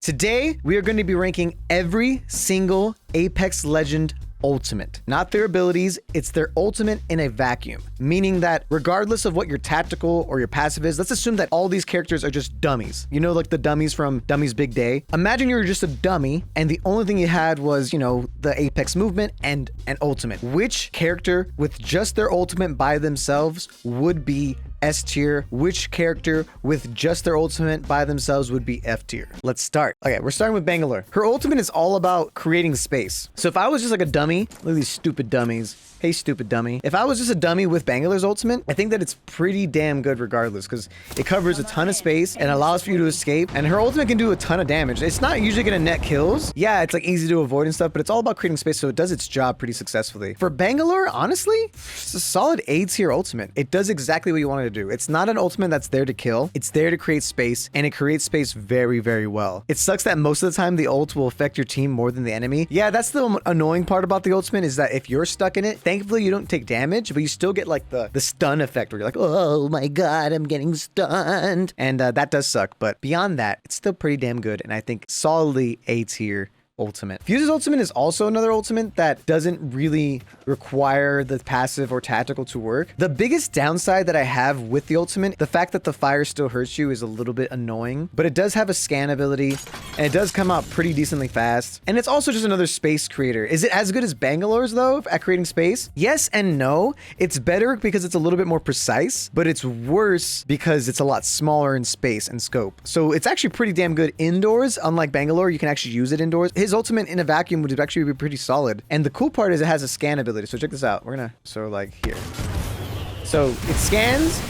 Today, we are going to be ranking every single Apex Legend ultimate. Not their abilities, it's their ultimate in a vacuum. Meaning that regardless of what your tactical or your passive is, let's assume that all these characters are just dummies. You know, like the dummies from Dummy's Big Day. Imagine you were just a dummy and the only thing you had was, you know, the Apex movement and an ultimate. Which character with just their ultimate by themselves would be S tier? Which character with just their ultimate by themselves would be F tier? Let's start. Okay, we're starting with Bangalore. Her ultimate is all about creating space. So if I was just like a dummy, look at these stupid dummies. Hey, stupid dummy. If I was just a dummy with Bangalore's ultimate, I think that it's pretty damn good regardless because it covers a ton of space and allows for you to escape. And her ultimate can do a ton of damage. It's not usually going to net kills. Yeah, it's like easy to avoid and stuff, but it's all about creating space, so it does its job pretty successfully. For Bangalore, honestly, it's a solid A tier ultimate. It does exactly what you wanted to do. It's not an ultimate that's there to kill. It's there to create space, and it creates space very, very well. It sucks that most of the time the ult will affect your team more than the enemy. Yeah, that's the annoying part about the ultimate is that if you're stuck in it, thankfully you don't take damage, but you still get like the stun effect where you're like, oh my god, I'm getting stunned. And that does suck, but beyond that, it's still pretty damn good, and I think solidly A tier ultimate. Fuse's ultimate is also another ultimate that doesn't really require the passive or tactical to work. The biggest downside that I have with the ultimate, the fact that the fire still hurts you is a little bit annoying, but it does have a scan ability and it does come out pretty decently fast. And it's also just another space creator. Is it as good as Bangalore's though at creating space? Yes and no. It's better because it's a little bit more precise, but it's worse because it's a lot smaller in space and scope. So it's actually pretty damn good indoors. Unlike Bangalore, you can actually use it indoors. His ultimate in a vacuum would actually be pretty solid. And the cool part is it has a scan ability. So check this out. We're gonna, so like here. So it scans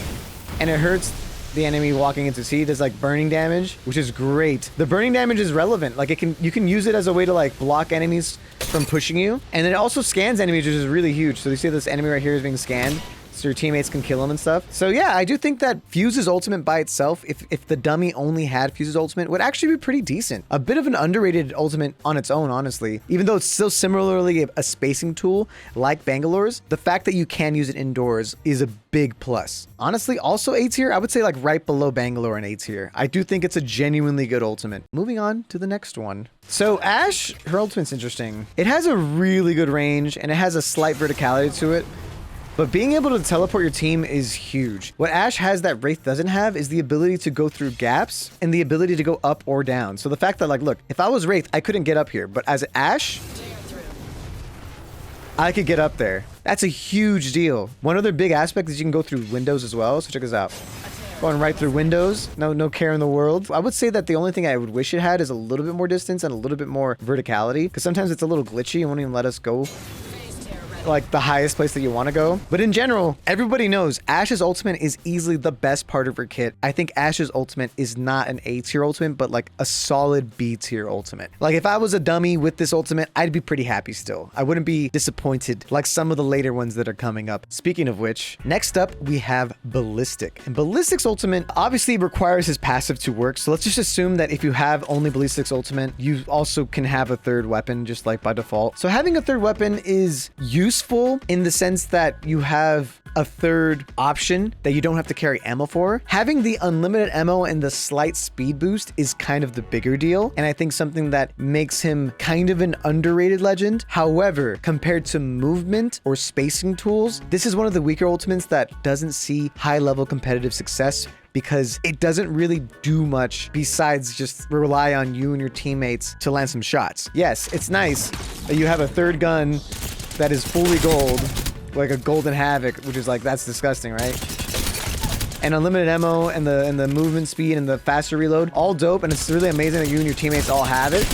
and it hurts the enemy walking into C. Does like burning damage, which is great. The burning damage is relevant. Like you can use it as a way to like block enemies from pushing you. And it also scans enemies, which is really huge. So you see this enemy right here is being scanned, so your teammates can kill him and stuff. So yeah, I do think that Fuse's ultimate by itself, if the dummy only had Fuse's ultimate, would actually be pretty decent. A bit of an underrated ultimate on its own, honestly. Even though it's still similarly a spacing tool like Bangalore's, the fact that you can use it indoors is a big plus. Honestly, also A tier, I would say like right below Bangalore in A tier. I do think it's a genuinely good ultimate. Moving on to the next one. So Ashe, her ultimate's interesting. It has a really good range and it has a slight verticality to it. But being able to teleport your team is huge. What Ashe has that Wraith doesn't have is the ability to go through gaps and the ability to go up or down. So the fact that like, look, if I was Wraith, I couldn't get up here, but as Ashe, I could get up there. That's a huge deal. One other big aspect is you can go through windows as well. So check this out. Going right through windows, no care in the world. I would say that the only thing I would wish it had is a little bit more distance and a little bit more verticality, because sometimes it's a little glitchy. It won't even let us go like the highest place that you want to go. But in general, everybody knows Ashe's ultimate is easily the best part of her kit. I think Ashe's ultimate is not an A tier ultimate, but like a solid B tier ultimate. Like if I was a dummy with this ultimate, I'd be pretty happy still. I wouldn't be disappointed like some of the later ones that are coming up. Speaking of which, next up we have Ballistic. And Ballistic's ultimate obviously requires his passive to work. So let's just assume that if you have only Ballistic's ultimate, you also can have a third weapon just like by default. So having a third weapon is useful in the sense that you have a third option that you don't have to carry ammo for. Having the unlimited ammo and the slight speed boost is kind of the bigger deal, and I think something that makes him kind of an underrated legend. However, compared to movement or spacing tools, this is one of the weaker ultimates that doesn't see high level competitive success because it doesn't really do much besides just rely on you and your teammates to land some shots. Yes, it's nice that you have a third gun that is fully gold, like a golden havoc, which is like, that's disgusting, right? And unlimited ammo and the movement speed and the faster reload, all dope, and it's really amazing that you and your teammates all have it.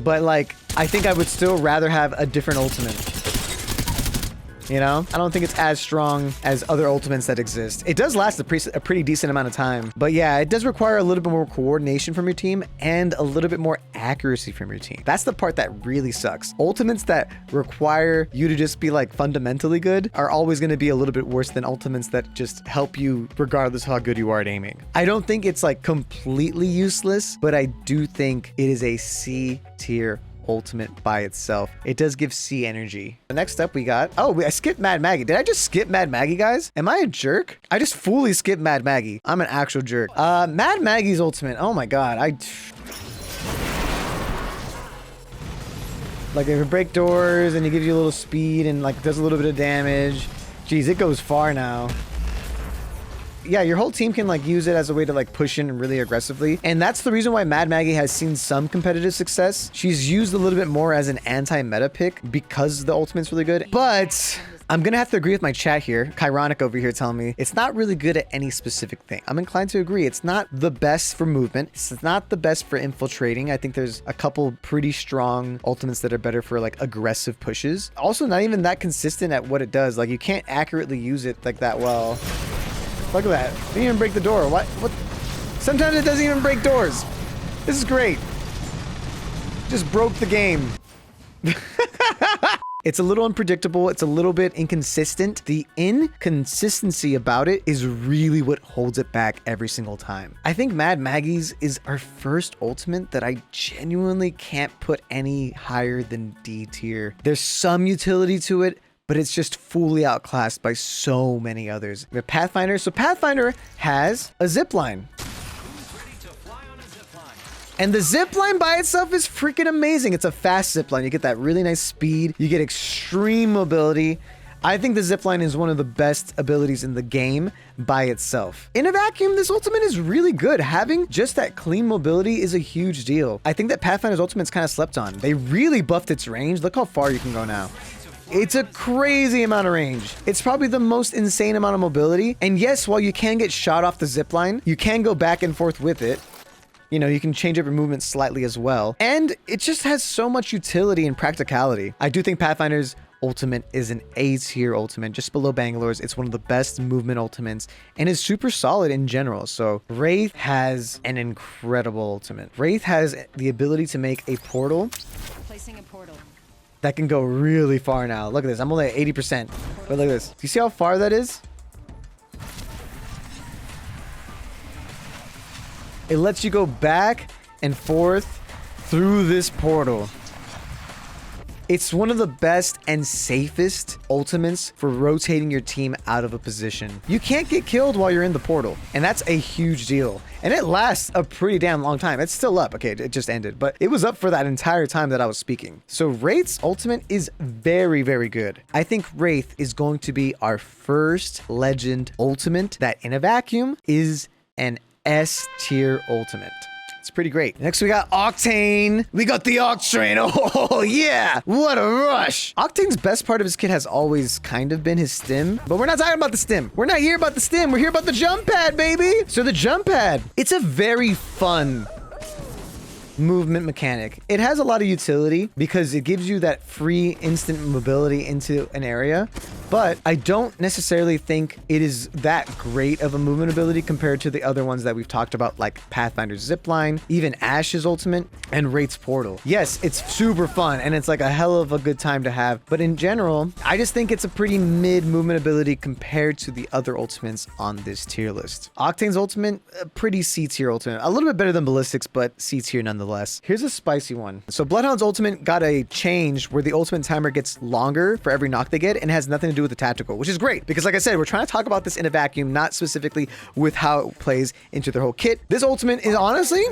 But like, I think I would still rather have a different ultimate. You know, I don't think it's as strong as other ultimates that exist. It does last a pretty decent amount of time, but yeah, it does require a little bit more coordination from your team and a little bit more accuracy from your team. That's the part that really sucks. Ultimates that require you to just be like fundamentally good are always going to be a little bit worse than ultimates that just help you regardless of how good you are at aiming. I don't think it's like completely useless, but I do think it is a C tier ultimate by itself. It does give C energy. The next up we got, I skipped Mad Maggie. Did I just skip Mad Maggie, guys? Am I a jerk? I just fully skipped Mad Maggie. I'm an actual jerk. Mad Maggie's ultimate. Oh my god. Like if you break doors and it gives you a little speed and like does a little bit of damage. Jeez, it goes far now. Yeah, your whole team can like use it as a way to like push in really aggressively. And that's the reason why Mad Maggie has seen some competitive success. She's used a little bit more as an anti-meta pick because the ultimate's really good. But I'm gonna have to agree with my chat here. Chironic over here telling me it's not really good at any specific thing. I'm inclined to agree. It's not the best for movement. It's not the best for infiltrating. I think there's a couple pretty strong ultimates that are better for like aggressive pushes. Also, not even that consistent at what it does. Like you can't accurately use it like that well. Look at that. Didn't even break the door. What? Sometimes it doesn't even break doors. This is great. Just broke the game. It's a little unpredictable. It's a little bit inconsistent. The inconsistency about it is really what holds it back every single time. I think Mad Maggie's is our first ultimate that I genuinely can't put any higher than D tier. There's some utility to it, but it's just fully outclassed by so many others. We have Pathfinder. So Pathfinder has a zipline. And the zipline by itself is freaking amazing. It's a fast zipline. You get that really nice speed. You get extreme mobility. I think the zipline is one of the best abilities in the game by itself. In a vacuum, this ultimate is really good. Having just that clean mobility is a huge deal. I think that Pathfinder's ultimate's kind of slept on. They really buffed its range. Look how far you can go now. It's a crazy amount of range. It's probably the most insane amount of mobility. And yes, while you can get shot off the zipline, you can go back and forth with it. You know, you can change up your movement slightly as well. And it just has so much utility and practicality. I do think Pathfinder's ultimate is an A tier ultimate, just below Bangalore's. It's one of the best movement ultimates and is super solid in general. So Wraith has an incredible ultimate. Wraith has the ability to make a portal. Placing a portal. That can go really far now. Look at this. I'm only at 80%. But look at this. Do you see how far that is? It lets you go back and forth through this portal. It's one of the best and safest ultimates for rotating your team out of a position. You can't get killed while you're in the portal, and that's a huge deal. And it lasts a pretty damn long time. It's still up. Okay, it just ended, but it was up for that entire time that I was speaking. So Wraith's ultimate is very, very good. I think Wraith is going to be our first legend ultimate that in a vacuum is an S tier ultimate. It's pretty great. Next, we got Octane. We got the Octane. Oh, yeah. What a rush. Octane's best part of his kit has always kind of been his stim, but we're not talking about the stim. We're not here about the stim. We're here about the jump pad, baby. So the jump pad, it's a very fun movement mechanic. It has a lot of utility because it gives you that free instant mobility into an area, but I don't necessarily think it is that great of a movement ability compared to the other ones that we've talked about, like Pathfinder's Zipline, even Ash's ultimate, and Wraith's Portal. Yes, it's super fun and it's like a hell of a good time to have, but in general, I just think it's a pretty mid movement ability compared to the other ultimates on this tier list. Octane's ultimate, a pretty C tier ultimate, a little bit better than Ballistics, but C tier nonetheless. Here's a spicy one. So Bloodhound's ultimate got a change where the ultimate timer gets longer for every knock they get and has nothing to do with the tactical, which is great because like I said, we're trying to talk about this in a vacuum, not specifically with how it plays into their whole kit. This ultimate is honestly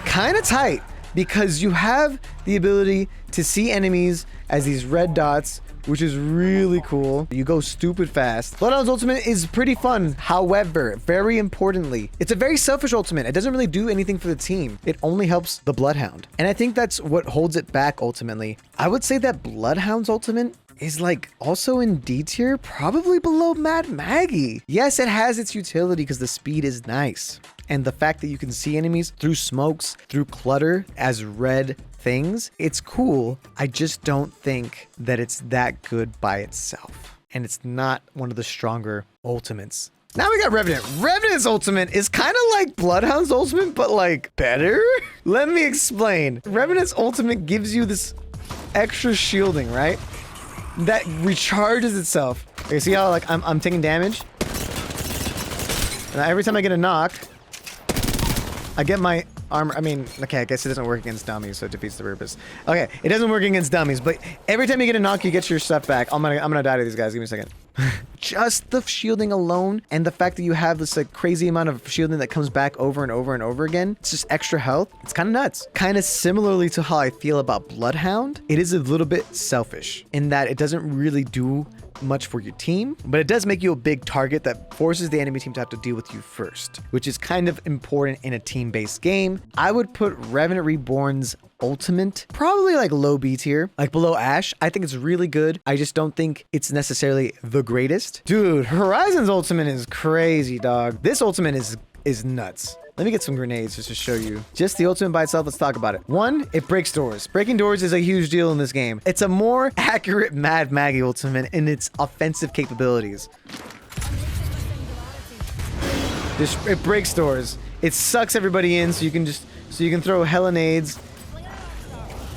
kind of tight because you have the ability to see enemies as these red dots, which is really cool. You go stupid fast. Bloodhound's ultimate is pretty fun. However, very importantly, it's a very selfish ultimate. It doesn't really do anything for the team. It only helps the Bloodhound. And I think that's what holds it back ultimately. I would say that Bloodhound's ultimate is like also in D tier, probably below Mad Maggie. Yes, it has its utility because the speed is nice. And the fact that you can see enemies through smokes, through clutter as red things, it's cool. I just don't think that it's that good by itself. And it's not one of the stronger ultimates. Now we got Revenant. Revenant's ultimate is kind of like Bloodhound's ultimate, but like better? Let me explain. Revenant's ultimate gives you this extra shielding, right? That recharges itself. Okay, see how like I'm taking damage? And every time I get a knock, I get my armor. I mean, okay, I guess it doesn't work against dummies, so it defeats the purpose. Okay, it doesn't work against dummies, but every time you get a knock, you get your stuff back. I'm gonna die to these guys. Give me a second. Just the shielding alone and the fact that you have this like crazy amount of shielding that comes back over and over and over again, it's just extra health. It's kind of nuts. Kind of similarly to how I feel about Bloodhound, it is a little bit selfish in that it doesn't really do much for your team, but it does make you a big target that forces the enemy team to have to deal with you first, which is kind of important in a team-based game. I would put Revenant Reborn's ultimate probably like low B tier, like below Ashe. I think it's really good. I just don't think it's necessarily the greatest. Dude, Horizon's ultimate is crazy, dog. This ultimate is nuts. Let me get some grenades just to show you. Just the ultimate by itself, let's talk about it. One, it breaks doors. Breaking doors is a huge deal in this game. It's a more accurate Mad Maggie ultimate in its offensive capabilities. It breaks doors. It sucks everybody in so you can throw hella nades.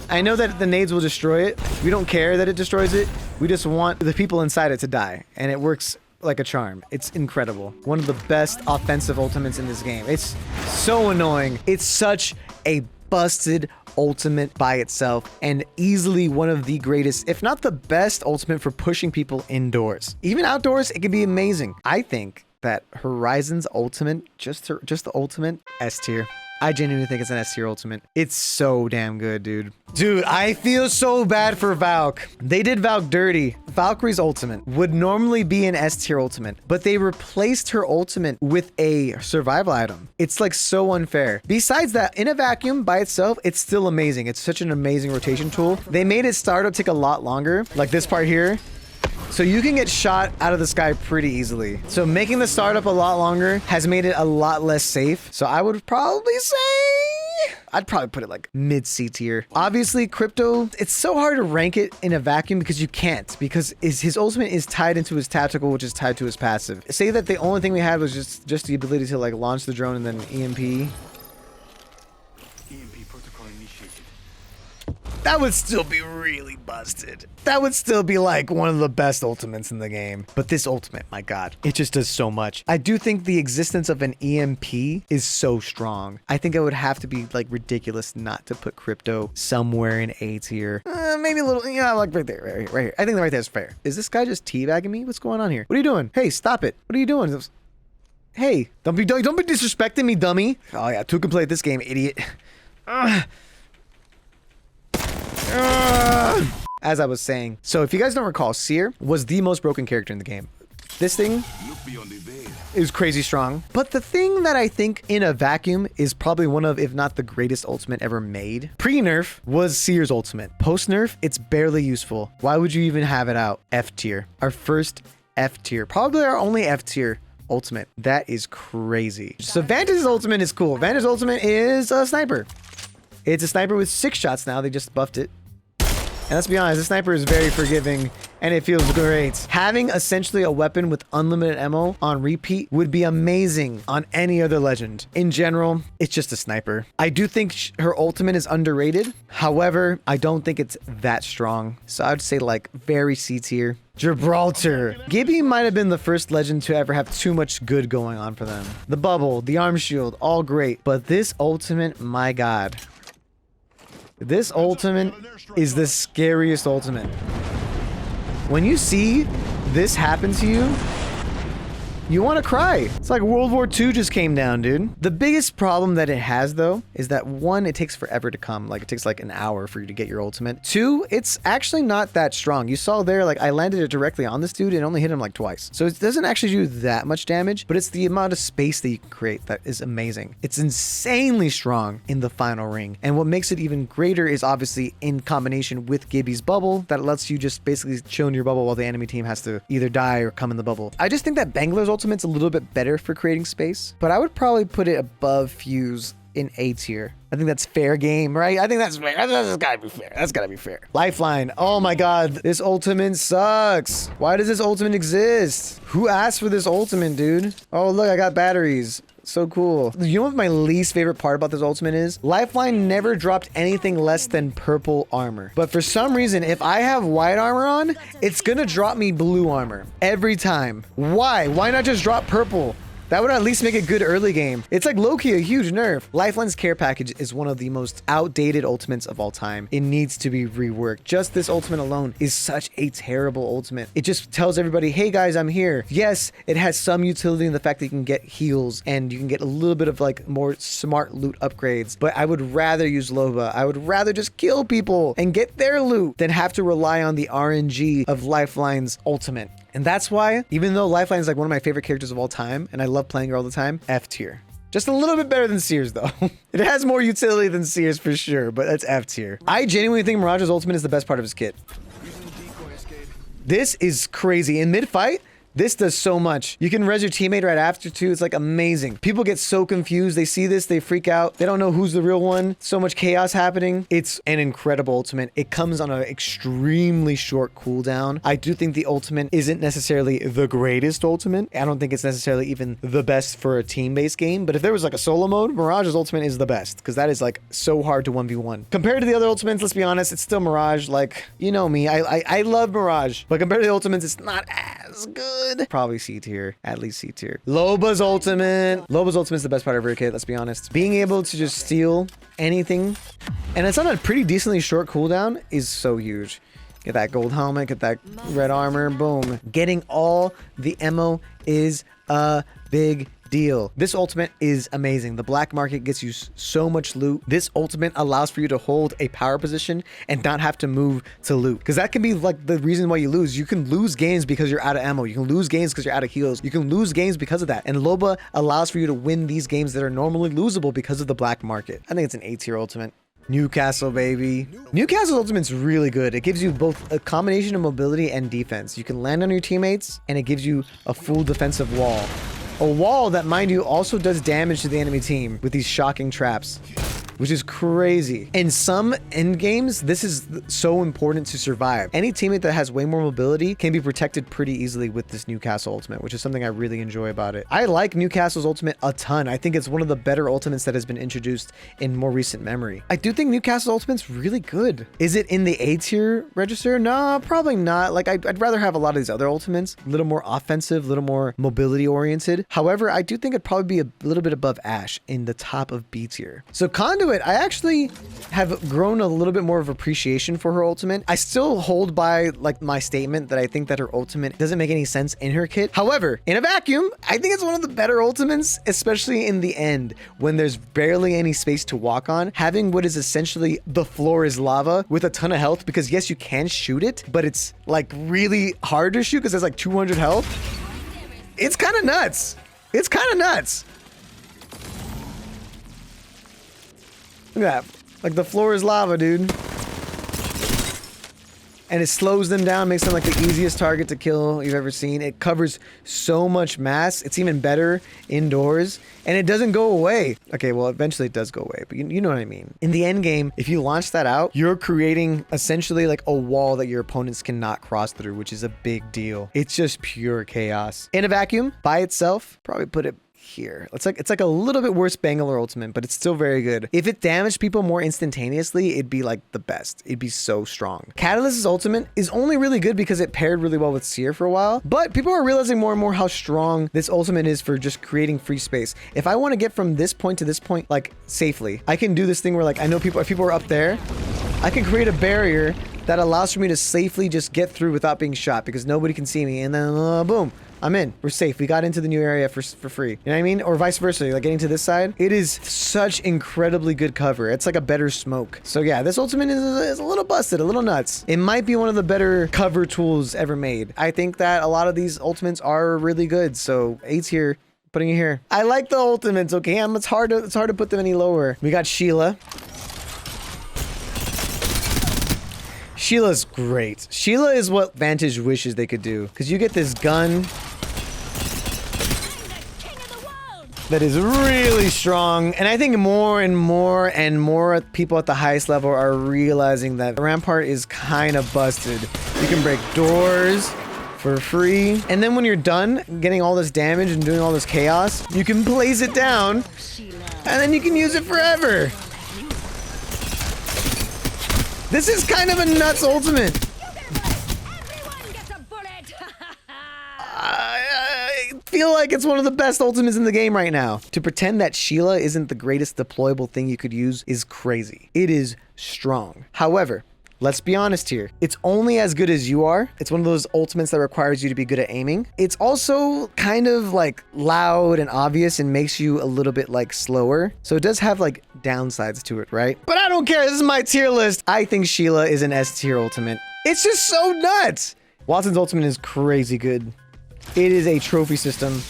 I know that the nades will destroy it. We don't care that it destroys it. We just want the people inside it to die. And it works like a charm. It's incredible. One of the best offensive ultimates in this game. It's so annoying. It's such a busted ultimate by itself and easily one of the greatest, if not the best ultimate for pushing people indoors. Even outdoors, it can be amazing. I think that Horizon's ultimate, just the ultimate, S tier. I genuinely think it's an S tier ultimate. It's so damn good, dude. Dude, I feel so bad for Valk. They did Valk dirty. Valkyrie's ultimate would normally be an S tier ultimate, but they replaced her ultimate with a survival item. It's like so unfair. Besides that, in a vacuum by itself, it's still amazing. It's such an amazing rotation tool. They made its startup take a lot longer, like this part here. So you can get shot out of the sky pretty easily. So making the startup a lot longer has made it a lot less safe. So I would probably say, I'd probably put it like mid C tier. Obviously, Crypto, it's so hard to rank it in a vacuum because you can't, because his ultimate is tied into his tactical, which is tied to his passive. Say that the only thing we had was just the ability to like launch the drone and then EMP. That would still be really busted. That would still be like one of the best ultimates in the game. But this ultimate, my God, it just does so much. I do think the existence of an EMP is so strong. I think it would have to be like ridiculous not to put Crypto somewhere in A tier. Maybe a little, yeah, like right there, right here. I think right there is fair. Is this guy just teabagging me? What's going on here? What are you doing? Hey, stop it. What are you doing? Hey, don't be disrespecting me, dummy. Oh yeah, two can play this game, idiot. As I was saying, so if you guys don't recall, Seer was the most broken character in the game. This thing is crazy strong. But the thing that I think in a vacuum is probably one of, if not the greatest ultimate ever made, pre-nerf was Seer's ultimate. Post-nerf, it's barely useful. Why would you even have it out? F tier. Our first F tier. Probably our only F tier ultimate. That is crazy. So Vantage's ultimate is cool. Vantage's ultimate is a sniper. It's a sniper with 6 shots now. They just buffed it. And let's be honest, the sniper is very forgiving and it feels great. Having essentially a weapon with unlimited ammo on repeat would be amazing on any other legend. In general, it's just a sniper. I do think her ultimate is underrated. However, I don't think it's that strong. So I'd say like very C tier. Gibraltar. Gibby might have been the first legend to ever have too much good going on for them. The bubble, the arm shield, all great. But this ultimate, my God. This ultimate is the scariest ultimate. When you see this happen to you, you want to cry. It's like World War II just came down, dude. The biggest problem that it has, though, is that one, it takes forever to come. Like, it takes like an hour for you to get your ultimate. Two, it's actually not that strong. You saw there, like, I landed it directly on this dude and only hit him like twice. So it doesn't actually do that much damage, but it's the amount of space that you can create that is amazing. It's insanely strong in the final ring. And what makes it even greater is obviously in combination with Gibby's bubble that lets you just basically chill in your bubble while the enemy team has to either die or come in the bubble. I just think that Banglar's ultimate's a little bit better for creating space, but I would probably put it above Fuse in A tier. I think that's fair game, right? I think that's fair. That's gotta be fair. That's gotta be fair. Lifeline. Oh my God, this ultimate sucks. Why does this ultimate exist? Who asked for this ultimate, dude? Oh, look, I got batteries. So cool. You know what my least favorite part about this ultimate is? Lifeline never dropped anything less than purple armor. But for some reason, if I have white armor on, it's gonna drop me blue armor every time. Why? Why not just drop purple? That would at least make a good early game. It's like low-key a huge nerf. Lifeline's care package is one of the most outdated ultimates of all time. It needs to be reworked. Just this ultimate alone is such a terrible ultimate. It just tells everybody, hey guys, I'm here. Yes, it has some utility in the fact that you can get heals and you can get a little bit of like more smart loot upgrades, but I would rather use Loba. I would rather just kill people and get their loot than have to rely on the RNG of Lifeline's ultimate. And that's why, even though Lifeline is like one of my favorite characters of all time, and I love playing her all the time, F tier. Just a little bit better than Sears though. It has more utility than Sears for sure, but it's F tier. I genuinely think Mirage's ultimate is the best part of his kit. This is crazy. In mid-fight, this does so much. You can res your teammate right after too. It's like amazing. People get so confused. They see this, they freak out. They don't know who's the real one. So much chaos happening. It's an incredible ultimate. It comes on an extremely short cooldown. I do think the ultimate isn't necessarily the greatest ultimate. I don't think it's necessarily even the best for a team-based game. But if there was like a solo mode, Mirage's ultimate is the best because that is like so hard to 1v1. Compared to the other ultimates, let's be honest, it's still Mirage. Like, you know me, I love Mirage. But compared to the ultimates, it's not as good. Probably C tier, at least C tier. Loba's ultimate. Loba's ultimate is the best part of her kit, let's be honest. Being able to just steal anything, and it's on a pretty decently short cooldown, is so huge. Get that gold helmet, get that red armor, boom. Getting all the ammo is a big deal. This ultimate is amazing. The black market gets you so much loot. This ultimate allows for you to hold a power position and not have to move to loot, because that can be like the reason why you lose. You can lose games because you're out of ammo. You can lose games because you're out of heals. You can lose games because of that. And Loba allows for you to win these games that are normally losable because of the black market. I think it's an A tier ultimate. Newcastle, baby. Newcastle's ultimate's really good. It gives you both a combination of mobility and defense. You can land on your teammates and it gives you a full defensive wall. A wall that, mind you, also does damage to the enemy team with these shocking traps, which is crazy. In some end games, this is so important to survive. Any teammate that has way more mobility can be protected pretty easily with this Newcastle ultimate, which is something I really enjoy about it. I like Newcastle's ultimate a ton. I think it's one of the better ultimates that has been introduced in more recent memory. I do think Newcastle's ultimate's really good. Is it in the A tier register? No, probably not. Like, I'd rather have a lot of these other ultimates, a little more offensive, a little more mobility oriented. However, I do think it'd probably be a little bit above Ashe in the top of B tier. So Conduit, I actually have grown a little bit more of appreciation for her ultimate. I still hold by like my statement that I think that her ultimate doesn't make any sense in her kit. However, in a vacuum, I think it's one of the better ultimates, especially in the end when there's barely any space to walk on. Having what is essentially the floor is lava with a ton of health, because yes, you can shoot it, but it's like really hard to shoot because there's like 200 health. It's kind of nuts. It's kind of nuts. Look at that. Like, the floor is lava, dude. And it slows them down, makes them like the easiest target to kill you've ever seen. It covers so much mass. It's even better indoors. And it doesn't go away. Okay, well, eventually it does go away, but you know what I mean. In the end game, if you launch that out, you're creating essentially like a wall that your opponents cannot cross through, which is a big deal. It's just pure chaos. In a vacuum, by itself, probably put it here. It's like a little bit worse Bangalore ultimate, but it's still very good. If it damaged people more instantaneously, it'd be like the best. It'd be so strong. Catalyst's ultimate is only really good because it paired really well with Seer for a while, but people are realizing more and more how strong this ultimate is for just creating free space. If I want to get from this point to this point like safely, I can do this thing where like I know people, if people are up there, I can create a barrier that allows for me to safely just get through without being shot because nobody can see me, and then boom, I'm in. We're safe. We got into the new area for free. You know what I mean? Or vice versa. Like getting to this side. It is such incredibly good cover. It's like a better smoke. So yeah, this ultimate is a little busted, a little nuts. It might be one of the better cover tools ever made. I think that a lot of these ultimates are really good. So A tier, putting it here. I like the ultimates, okay? It's hard to put them any lower. We got Sheila. Sheila's great. Sheila is what Vantage wishes they could do, because you get this gun that is really strong, and I think more and more and more people at the highest level are realizing that Rampart is kind of busted. You can break doors for free, and then when you're done getting all this damage and doing all this chaos, you can place it down, and then you can use it forever. This is kind of a nuts ultimate. feel like it's one of the best ultimates in the game right now. To pretend that Sheila isn't the greatest deployable thing you could use is crazy. It is strong. However, let's be honest here. It's only as good as you are. It's one of those ultimates that requires you to be good at aiming. It's also kind of like loud and obvious and makes you a little bit like slower. So it does have like downsides to it, right? But I don't care. This is my tier list. I think Sheila is an S tier ultimate. It's just so nuts. Watson's ultimate is crazy good. It is a trophy system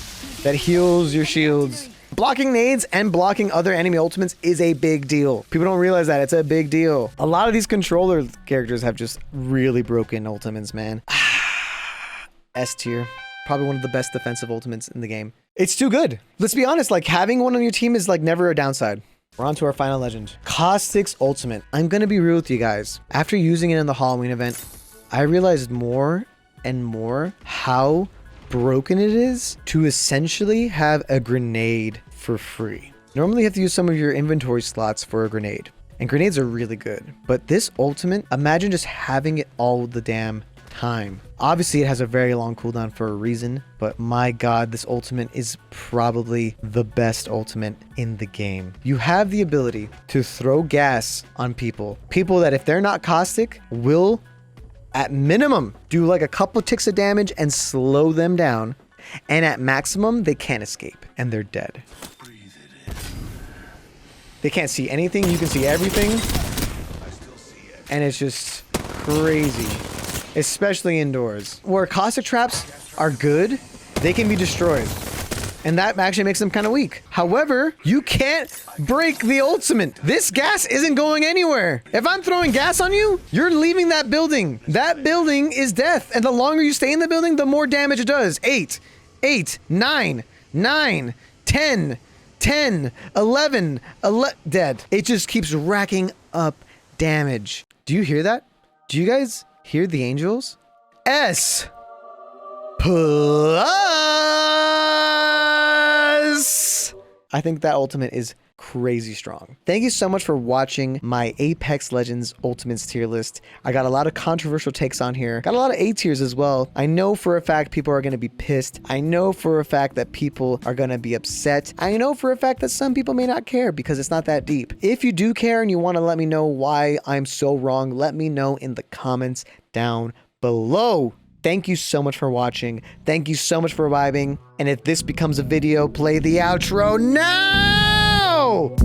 that heals your shields. Blocking nades and blocking other enemy ultimates is a big deal. People don't realize that. It's a big deal. A lot of these controller characters have just really broken ultimates, man. S tier. Probably one of the best defensive ultimates in the game. It's too good. Let's be honest, like having one on your team is like never a downside. We're on to our final legend. Caustic's ultimate. I'm gonna be real with you guys. After using it in the Halloween event, I realized more and more how broken it is to essentially have a grenade for free. Normally you have to use some of your inventory slots for a grenade, and grenades are really good. But this ultimate, imagine just having it all the damn time. Obviously it has a very long cooldown for a reason, but my god, this ultimate is probably the best ultimate in the game. You have the ability to throw gas on people that if they're not caustic will at minimum do like a couple ticks of damage and slow them down, and at maximum they can't escape and they're dead. They can't see anything, you can see everything, and it's just crazy, especially indoors. Where caustic traps are good, they can be destroyed, and that actually makes them kind of weak. However, you can't break the ultimate. This gas isn't going anywhere. If I'm throwing gas on you, you're leaving that building. That building is death, and the longer you stay in the building, the more damage it does. 8, 9, 10, 11, dead. It just keeps racking up damage. Do you hear that? Do you guys hear the angels? S plus. I think that ultimate is crazy strong. Thank you so much for watching my Apex Legends Ultimates tier list. I got a lot of controversial takes on here. Got a lot of A tiers as well. I know for a fact people are going to be pissed. I know for a fact that people are going to be upset. I know for a fact that some people may not care because it's not that deep. If you do care and you want to let me know why I'm so wrong, let me know in the comments down below. Thank you so much for watching. Thank you so much for vibing. And if this becomes a video, play the outro now!